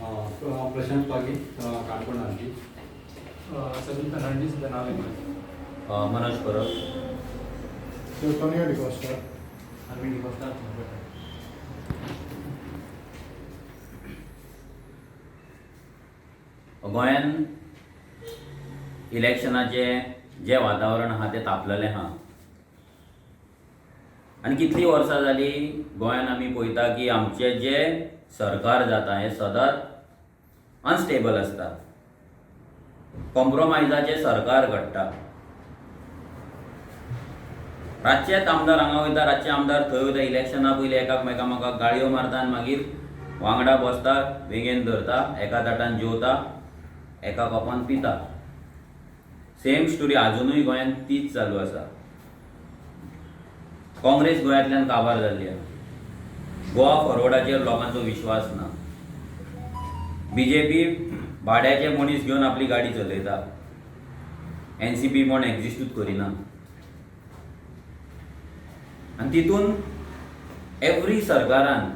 प्रशांत पागी काणकोण आरती. Sachin Fernandes the नाव आहे. Manoj Parab. Antonio Di Costa. Arvind D'Costa. गोंयान इलेक्शनाचे जे वातावरण आहा ते तापलेलें आहा आनी कितलीं वर्सां जालीं गोंयान आमी पळयता की आमचे जे सरकार जाता हें सदांच अनस्टेबल आसता. कॉम्प्रोमायजाचें सरकार घडटा. रातचेच आमदार हांगा वयता, रातचे आमदार थंय वयता, इलेक्शना पयलीं एकामेकांक गाळयो मारता आनी मागीर वांगडा बसता, वेगेन धरता, एका ताटान जेवता, एका कपान पिता. सेम स्टोरी आजुनूय गोंयान तीच चालू आसा. काँग्रेस गोंयांतल्यान काबार जाल्ली आसा. गोवा फॉरवर्डाचेर लोकांचो विश्वास ना. बीजेपी भाड्याचे मनीस घेवन आपली गाडी चलयता. एनसीपी म्हण एक्झिस्टूच करिना. आनी तितून एव्हरी सरकारान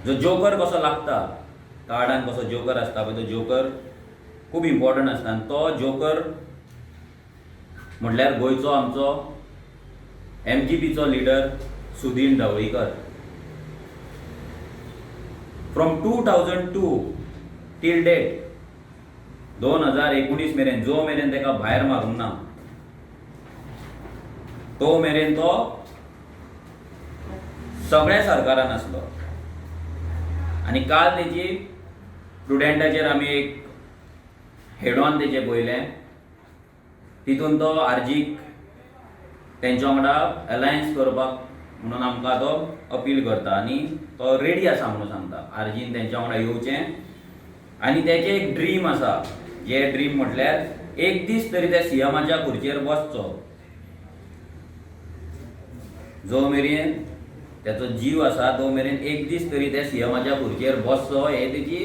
जो जोकर कसो लागता, कार्डान कसो जोकर आसता पळय, तो जोकर खूब इम्पॉर्टंट आसता. आनी तो जोकर म्हटल्यार गोंयचो आमचो एमजीपीचो leader Sudin Dhavalikar. From 2002 till date 2019 मेरेन जो मेरेन ताका भायर मारूंक ना तो मेरेन तो सगळ्या सरकारान आसलो. आनी काल तेजी प्रुडंटाचेर आमी एक हेड ऑन तेजें पळयलें. तितून तो आरजीक तेंच्या वांगडा अलायन्स करपाक म्हणून आमकां तो अपील करता आनी तो रेडी आसा म्हणून सांगता आरजीन तेंच्या वांगडा येवचें. आनी तेचें एक ड्रीम आसा. जे ड्रीम म्हटल्यार एक दीस तरी त्या सीएमाच्या खुर्चेर बसचो. जो मेरेन त्याचो जीव आसा तो मेरेन एक दीस तरी त्या सीएमाच्या खुर्चेर बसचो, हे तेजी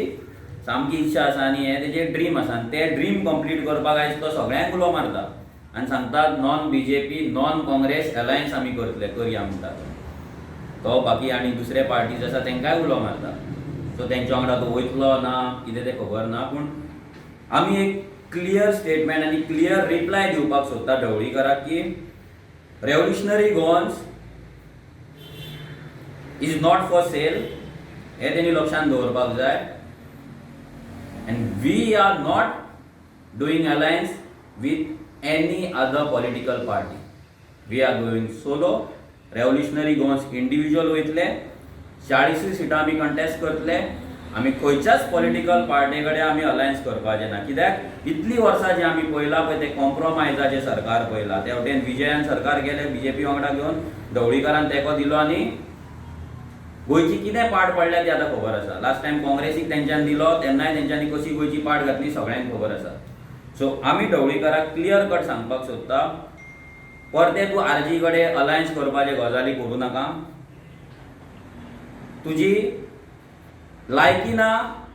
सामकी इच्छा आसा आनी हे तेजें ड्रीम आसा. आनी तें ड्रीम कंप्लीट करपाक आयज तो सगळ्यांक उलो मारता आनी सांगता non BJP non Congress alliance आमी करया म्हणटा. तो बाकी आनी दुसरे पार्टीज आसा तेंकांय उलो मारता. सो तेंच्या वांगडा तो वयतलो ना कितें तें खबर ना. पूण आमी एक क्लियर स्टेटमेंट आनी क्लियर रिप्लाय दिवपाक सोदता ढवळीकराक की Revolutionary Goans is not for sale. हे तेणी लक्षांत दवरपाक जाय. And we are not doing alliance with any other political party. We are going solo. Revolutionary Goans individual वयतले. 40 सिटां आमी कंटेस्ट करतले. आमी खंयच्याच पॉलिटिकल पार्टी कडेन आमी अलायन्स करपाचें ना. कित्याक इतलीं वर्सां जें आमी पळयलां पळय तें कॉम्प्रोमायजाचें सरकार पळयलां. त्या वटेन विजयान सरकार गेलें बीजेपी वांगडा घेवन ढवळीकरान तेंको दिलो आनी गोंयची कितें पाड पडल्या ती आतां खबर आसा. लास्ट टायम काँग्रेसीक तेंच्यान दिलो तेन्नाय तेंच्यांनी कशी गोंयची पाड घातली सगळ्यांक खबर आसा. सो आमी ढवळीकराक क्लियर कट सांगपाक सोदता परते तूं आरजी कडेन अलायन्स करपाचे गजाली करूं नाका. तुजी लायकी ना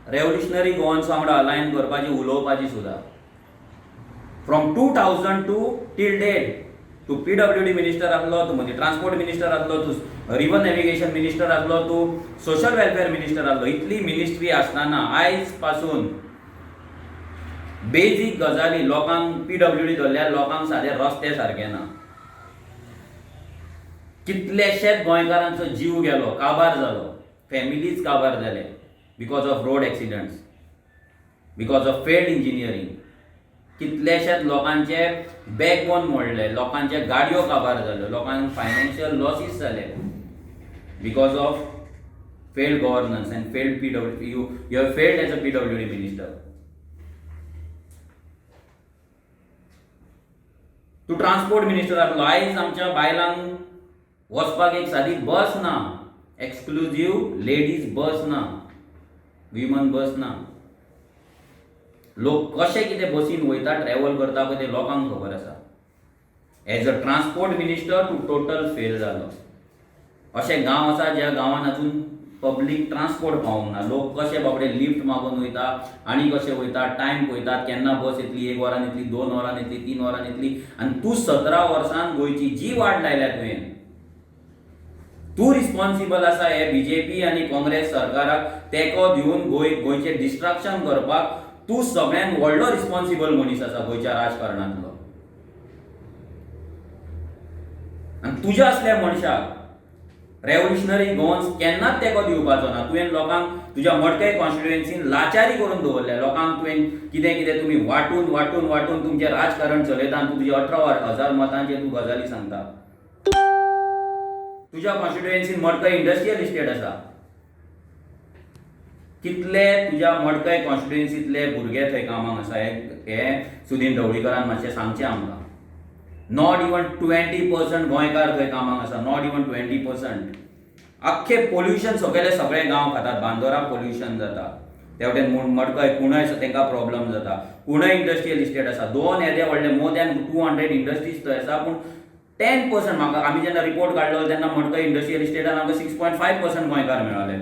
रेव्होल्युशनरी गोवन्स वांगडा अलायन करपाची उलोवपाची सुद्दां. फ्रॉम 2002 टील डेट तूं PWD मिनिस्टर आसलो, तूं मदीं ट्रान्सपोर्ट मिनिस्टर आसलो, तूं रिवर नॅव्हिगेशन मिनिस्टर आसलो, तूं सोशल वेलफेअर मिनिस्टर आसलो. इतली मिनिस्ट्री आसतना आयज पासून बेजीक गजाली लोकांक PWD धरल्यार लोकांक सादे रस्ते सारके ना. कितलेशेच गोंयकारांचो जीव गेलो, काबार जालो, फॅमिलीज काबार जाले because of road एक्सिडंट्स, because of failed engineering. कितलेशेच लोकांचे बॅकबोन मोडले, लोकांचे गाडयो काबार जाल्यो, लोकांक फायनान्शियल लॉसीस जाले because of failed governance and failed PWD. You have failed as a PWD minister. तूं ट्रान्सपोर्ट मिनिस्टर आसलो. आयज आमच्या बायलांक वचपाक एक सादी बस ना. एक्सक्लुझीव लेडीज बस ना, विमन बस ना. लोक कशे कितें बसीन वयता ट्रॅव्हल करता पळय ते लोकांक खबर आसा. एज अ ट्रान्सपोर्ट मिनिस्टर तूं टोटल फेल जालो. अशे गांव आसा ज्या गांवांत अजून पब्लीक ट्रान्सपोर्ट पावूंक ना. लोक कशे बाबडे लिफ्ट मागून वयता आनी कशे वयता, टायम पळयतात केन्ना बस येतली, 1 वरान येतली, 2 वरान येतली, 3 वरान येतली. आनी तूं 17 वर्सान गोंयची जी वाट लायल्या तुवें तूं रिस्पॉन्सिबल आसा हे बीजेपी आनी काँग्रेस सरकाराक तेंको दिवन गोंयचें डिस्ट्रक्शन करपाक तूं सगळ्यान व्हडलो रिस्पॉन्सिबल मनीस आसा गोंयच्या राजकारणांतलो. आनी तुज्या असल्या मनशाक रेव्होल्युशनरी गोवन्स केन्नाच तेंको दिवपाचो ना. तुवें लोकांक तुज्या मडकय कॉन्स्टिट्युएन्सीन लाचारी करून दवरल्या. लोकांक तुवें कितें कितें तुमी वाटून वाटून वाटून तुमचें राजकारण चलयता आनी तूं तुजे 18,000 मतांचेर तूं गजाली सांगता. तुज्या कॉन्स्टिट्युएन्सीन मडकय इंडस्ट्रियल इस्टेट आसा. कितले तुज्या मडकय कॉन्स्टिट्युएन्सींतले भुरगे थंय कामाक आसा हे सुदीन ढवळीकरान मातशें सांगचें आमकां. नॉट इवन 20% गोंयकार थंय कामाक आसा. Not even 20%. आख्खे पोल्युशन सगळे गांव खातात. बांदोरा पोल्युशन जाता. तेवटेन मडकय कुणय तांकां प्रॉब्लम जाता. कुणय इंडस्ट्रियल इस्टेट आसा. 2 येदे व्हडले मोर दॅन 200 इंडस्ट्रीज थंय आसा. पूण 10% म्हाका आमी जेन्ना रिपोर्ट काडलो तेन्ना मडकय इंडस्ट्रियल इस्टेटान आमकां 6.5% गोंयकार मेळ्ळे.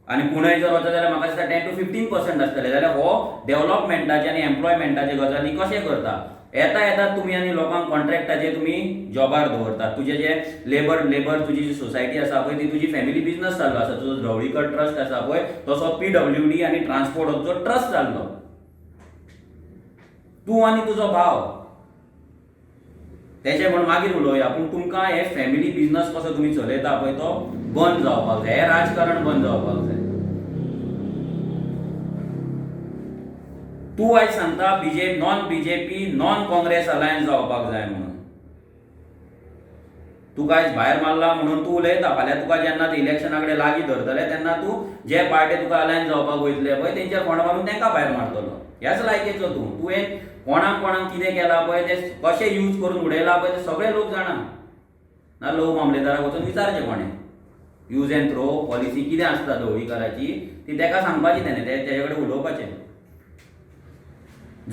आनी कुणय जर वता जाल्यार म्हाका दिसता 10 to 15% आसतले. जाल्यार हो डेव्हलपमेंटाचे आनी एम्प्लॉयमेंटाचे गजाली कशें करता. येता तुमी आनी लोकांक कॉन्ट्रॅक्टाचेर तुमी जॉबार दवरतात. तुजें जे लेबर तुजी जी सोसायटी आसा पळय ती तुजी फॅमिली बिझनस चाललो आसा. तुजो ढवळीकर ट्रस्ट आसा पळय तसो PWD आनी ट्रान्सपोर्टाचो ट्रस्ट चाललो. तूं आनी तुजो भाव तेचे म्हण मागीर उलोवया. पूण तुमकां हे फॅमिली बिझनस कसो तुमी चलयता पळय तो बंद जावपाक जाय. हे राजकारण बंद जावपाक जाय. तूं आयज सांगता non BJP non Congress alliance जावपाक जाय म्हणून. तुका आयज भायर मारला म्हणून तूं उलयता. फाल्यां तुका जेन्ना ते इलेक्शना कडेन लागीं धरतले तेन्ना तूं जे पार्टी तुका अलायन्स जावपाक वयतले पळय तेंचेर फोंड मारून तांकां भायर मारतलो. ह्याच लायकेचो तूं. तुवें कोणाक कितें केलां पळय ते कशें यूज करून उडयलां पळय ते सगळे लोक जाणा. ना लोक मामलेदाराक वचून विचारचें कोणें. यूज एंड थ्रो पॉलिसी कितें आसता ढवळीकराची ती ताका सांगपाची तेणें तेजे कडेन उलोवपाचें.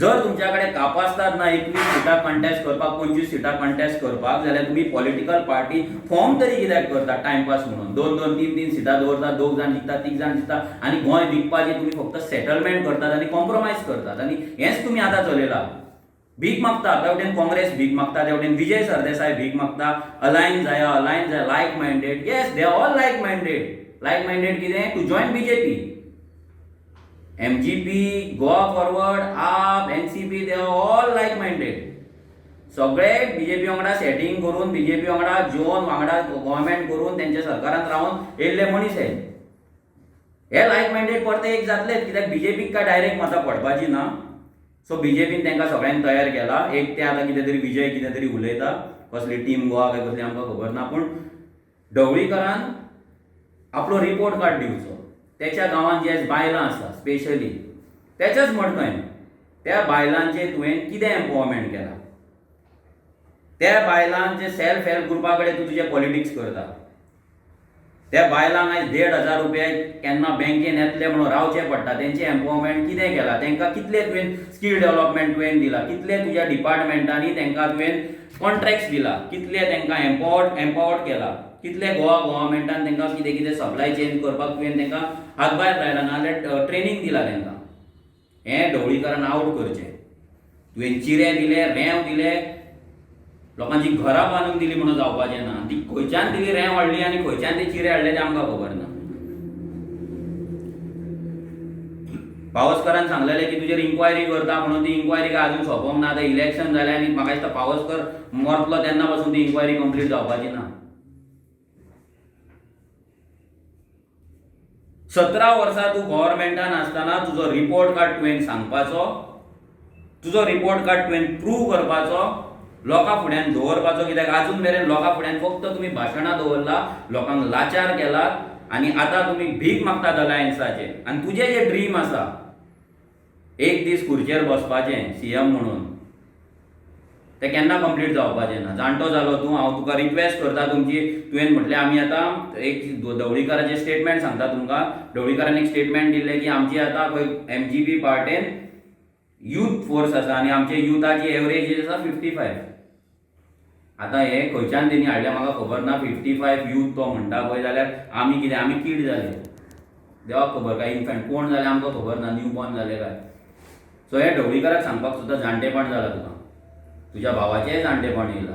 जर तुमच्या कडेन कापासतात ना 21 सिटां कंटेस्ट करपाक 25 सिटां कंटेस्ट करपाक जाल्यार तुमी पॉलिटिकल पार्टी फॉर्म तरी कित्याक करतात टायमपास म्हणून. 2-2, 3-3 सिटां दवरतात. 2 जाण जिखतात 3 जाण जिखतात आनी गोंय विकपाची तुमी फक्त सेटलमेंट करतात आनी कॉम्प्रोमायज करतात. आनी हेंच तुमी आतां चलयलां. भीक मागता. तेवटेन काँग्रेस भीक मागता. तेवटेन विजय सरदेसाय भीक मागता. अलायन्स जाय like minded. Yes they all like minded. Like minded कितें to join BJP. MGP, Goa forward, AAP, NCP they are all like minded. सगळे बीजेपी वांगडा सेटिंग करून बीजेपी वांगडा जेवन वांगडा गव्हर्नमेंट करून तेंच्या सरकारांत रावन येयल्ले मनीस हे लायक मायंडेड परते एक जातलेच. कित्याक बीजेपीक काय डायरेक्ट मतां पडपाची ना. सो बीजेपीन तांकां सगळ्यांक तयार केला. एक ते आतां कितें तरी विजय कितें तरी उलयता. कसली टीम गोवा काय कसली आमकां खबर ना. पूण ढवळीकरान आपलो रिपोर्ट कार्ड दिवचो. त्याच्या गांवांत जे बायलां आसा स्पेशली त्याच्याच मडकयन त्या बायलांचे तुवें कितें एम्पावरमेंट केलां. त्या बायलांचे सेल्फ हेल्प ग्रुपा कडेन तूं तुजें पॉलिटिक्स करता. त्या बायलांक आयज 1,500 रुपया केन्ना बँकेन येतले म्हणून रावचें पडटा. तेंचें एम्पावरमेंट कितें केलां. तांकां कितले तुवें स्कील डेव्हलपमेंट तुवें दिला. कितले तुज्या डिपार्टमेंटांनी तांकां तुवें कॉन्ट्रॅक्ट्स दिला. कितले तांकां एम्पावर्ड केला. कितले गोवा गव्हर्नमेंटान तांकां कितें कितें सप्लाय चेन करपाक तुवें तांकां हातभार लायला नाजाल्यार ट्रेनींग दिला तांकां. हें ढवळीकरान आवट करचें. तुवें चिरे दिले रेंव दिले लोकांची घरां बांदून दिली म्हणून जावपाचें ना. ती खंयच्यान दिली रेंव हाडली आनी खंयच्यान ते चिरे हाडले तें आमकां खबर ना. पावसकरान सांगलेलें की तुजेर इन्क्वायरी करता म्हणून ती इन्क्वायरी काय अजून सोंपोंक ना. आतां इलेक्शन जालें आनी म्हाका दिसता पावसकर मरतलो तेन्ना पासून ती इन्क्वायरी कंप्लीट जावपाची ना. 17 वर्सां तूं गव्हर्नमेंटान आसतना तुजो रिपोर्ट कार्ड तुवें सांगपाचो. तुजो रिपोर्ट कार्ड तुवें प्रूव करपाचो. लोकां फुड्यान दवरपाचो. कित्याक आजून मेरेन लोकां फुड्यान फक्त तुमी भाशणां दवरला. लोकांक लाचार केलात आनी आतां तुमी भीक मागतात अलायन्साचे. आनी तुजें जें ड्रीम आसा एक दीस खुर्चेर बसपाचें CM म्हणून तें केन्ना कंप्लीट जावपाचें ना. जाणटो जालो तूं. हांव तुका रिक्वेस्ट करता तुमची. तुवें म्हटलें आमी आतां एक ढवळीकराचें स्टेटमेंट सांगता तुमकां. ढवळीकरान एक स्टेटमेंट दिल्लें की आमची आतां खंय MGP पार्टेन यूथ फोर्स आसा आनी आमचे युथाची एवरेज एज आसा 55. आतां हे खंयच्यान तेणी हाडल्या म्हाका खबर ना. 55 यूथ तो म्हणटा पळय जाल्यार आमी कितें आमी किड जाले देवाक खबर. काय इन्फंट कोण जालें आमकां खबर ना. न्यू बॉर्न जाले काय. सो हे ढवळीकराक सांगपाक सुद्दां जाणटेपण जालां तुका. तुज्या भावाचेंय जाणटेपण येयलां.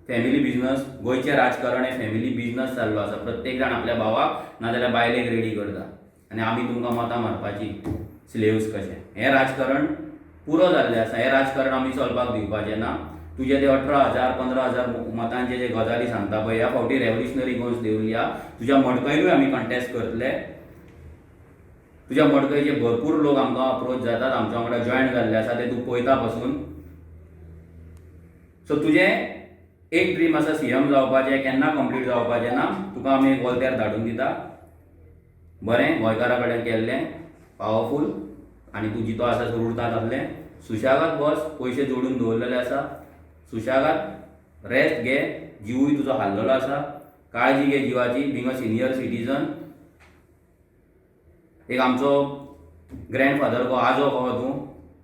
फॅमिली बिझनस, गोंयचें राजकारण हें फॅमिली बिझनस जाल्लो आसा. प्रत्येक जाण आपल्या भावाक नाजाल्यार बायलेक रेडी करता आनी आमी तुमकां मतां मारपाची स्लेव्स कशें. हें राजकारण पुरो जाल्लें आसा. हें राजकारण आमी चलपाक दिवपाचें ना. तुजे ते 18,000 15,000 मतांचे जे गजाली सांगता पळय, ह्या फावटी रेव्होल्युशनरी गोन्स देवया. तुज्या मडकयरूय आमी कंटेस्ट करतले. तुज्या मडकयचे भरपूर लोक आमकां अप्रोच जातात, आमच्या वांगडा जॉयन जाल्ले आसा, ते तूं पळयता पासून. सो तुजें एक ड्रीम आसा CM जावपाचें, केन्ना कंप्लीट जावपाचें ना. तुका आमी एक वॉलंटियर धाडून दिता. बरें गोंयकारा कडेन केल्लें, पावरफूल, आनी तूं जितो आसा उरता तासलें. सुशागाद बस, पयशे जोडून दवरलेले आसा. सुशागाद रेस्ट घे. जिवूय तुजो हाल्लेलो आसा. काळजी घे जिवाची. बींग अ सिनियर सिटीजन, एक आमचो ग्रँडफादर को आजो कहो तूं.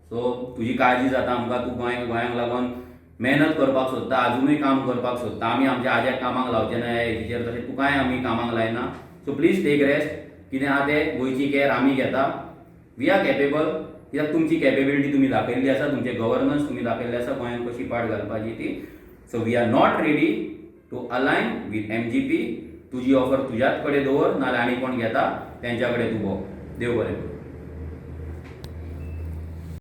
सो तुजी काळजी जाता आमकां. तूं गोंयांक लागून मेहनत करपाक सोदता, आजुनूय काम करपाक सोदता. आमी आमच्या आज्याक कामाक लावचे ना ह्या एजीचेर, तशें तुकाय आमी कामाक लायना. So please take rest. कितें आहा तें गोंयची कॅर आमी घेता. We are capable. कित्याक तुमची कॅपेबिलिटी तुमी दाखयल्ली आसा, तुमचे गव्हर्नन्स तुमी दाखयल्लें आसा गोंयांत कशी पाड घालपाची ती. So we are not ready to align with MGP. तुजी ऑफर तुज्याच कडेन दवर, नाल्यार आनी कोण घेता तेंच्या कडेन तूं भोंव. देव बरें करूं.